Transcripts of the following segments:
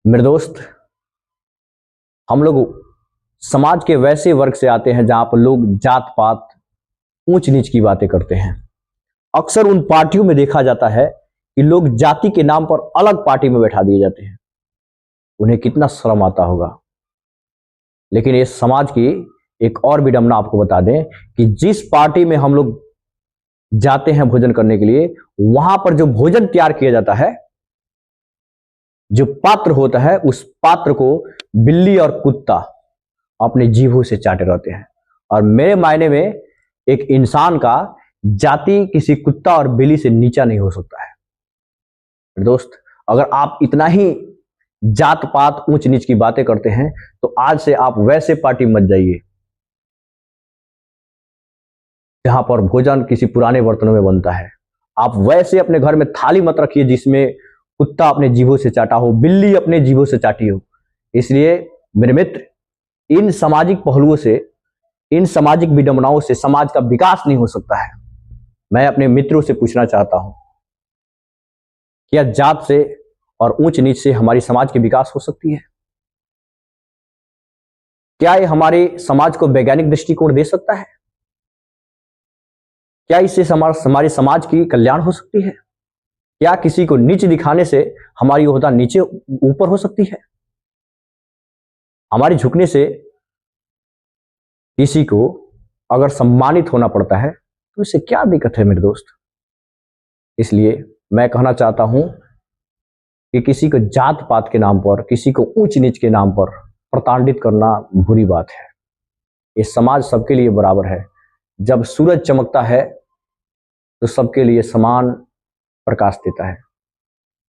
मेरे दोस्त, हम लोग समाज के वैसे वर्ग से आते हैं जहां पर लोग जात पात ऊंच नीच की बातें करते हैं। अक्सर उन पार्टियों में देखा जाता है कि लोग जाति के नाम पर अलग पार्टी में बैठा दिए जाते हैं। उन्हें कितना शर्म आता होगा। लेकिन इस समाज की एक और विडंबना आपको बता दें कि जिस पार्टी में हम लोग जाते हैं भोजन करने के लिए, वहां पर जो भोजन तैयार किया जाता है, जो पात्र होता है, उस पात्र को बिल्ली और कुत्ता अपने जीभों से चाटे रहते हैं। और मेरे मायने में एक इंसान का जाति किसी कुत्ता और बिल्ली से नीचा नहीं हो सकता है। दोस्त, अगर आप इतना ही जात पात ऊंच नीच की बातें करते हैं तो आज से आप वैसे पार्टी मत जाइए जहां पर भोजन किसी पुराने बर्तनों में बनता है। आप वैसे अपने घर में थाली मत रखिए जिसमें कुत्ता अपने जीभों से चाटा हो, बिल्ली अपने जीभों से चाटी हो। इसलिए मेरे मित्र, इन सामाजिक पहलुओं से, इन सामाजिक विडंबनाओं से समाज का विकास नहीं हो सकता है। मैं अपने मित्रों से पूछना चाहता हूं, क्या जात से और ऊंच नीच से हमारी समाज की विकास हो सकती है? क्या ये हमारे समाज को वैज्ञानिक दृष्टिकोण दे सकता है? क्या इससे हमारे समाज की कल्याण हो सकती है? क्या किसी को नीच दिखाने से हमारी योग्यता नीचे ऊपर हो सकती है? हमारे झुकने से किसी को अगर सम्मानित होना पड़ता है तो इससे क्या दिक्कत है मेरे दोस्त? इसलिए मैं कहना चाहता हूं कि किसी को जात पात के नाम पर, किसी को ऊंच नीच के नाम पर प्रताड़ित करना बुरी बात है। ये समाज सबके लिए बराबर है। जब सूरज चमकता है तो सबके लिए समान प्रकाश देता है।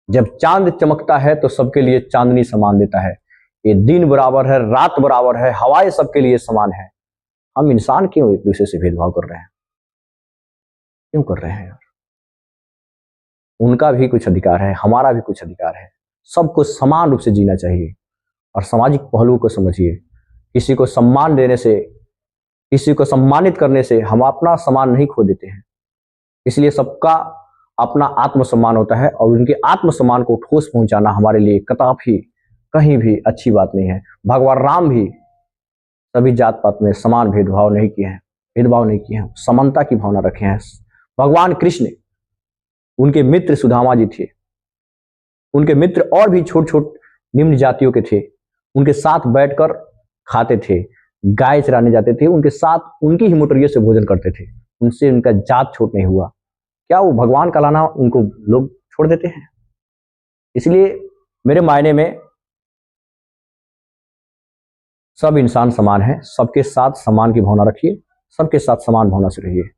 जब चांद चमकता है तो सबके लिए चांदनी समान देता है। ये दिन बराबर है, रात बराबर है, हवाएं सबके लिए समान है। हम इंसान क्यों एक दूसरे से भेदभाव कर रहे हैं? क्यों कर रहे हैं यार? उनका भी कुछ अधिकार है, हमारा भी कुछ अधिकार है। सबको समान रूप से जीना चाहिए। और सामाजिक पहलुओं को समझिए। किसी को सम्मान देने से, किसी को सम्मानित करने से हम अपना सम्मान नहीं खो देते हैं। इसलिए सबका अपना आत्मसम्मान होता है और उनके आत्मसम्मान को ठोस पहुंचाना हमारे लिए कदापि कहीं भी अच्छी बात नहीं है। भगवान राम भी सभी जात पात में समान भेदभाव नहीं किए हैं, समानता की भावना रखे हैं। भगवान कृष्ण, उनके मित्र सुदामा जी थे, उनके मित्र और भी छोट छोट निम्न जातियों के थे। उनके साथ बैठकर खाते थे, गाय चराने जाते थे, उनके साथ उनकी ही मोटरियों से भोजन करते थे। उनसे उनका जात छोट नहीं हुआ। क्या वो भगवान का लाना उनको लोग छोड़ देते हैं? इसलिए मेरे मायने में सब इंसान समान है। सबके साथ सम्मान की भावना रखिए, सबके साथ समान भावना से रहिए।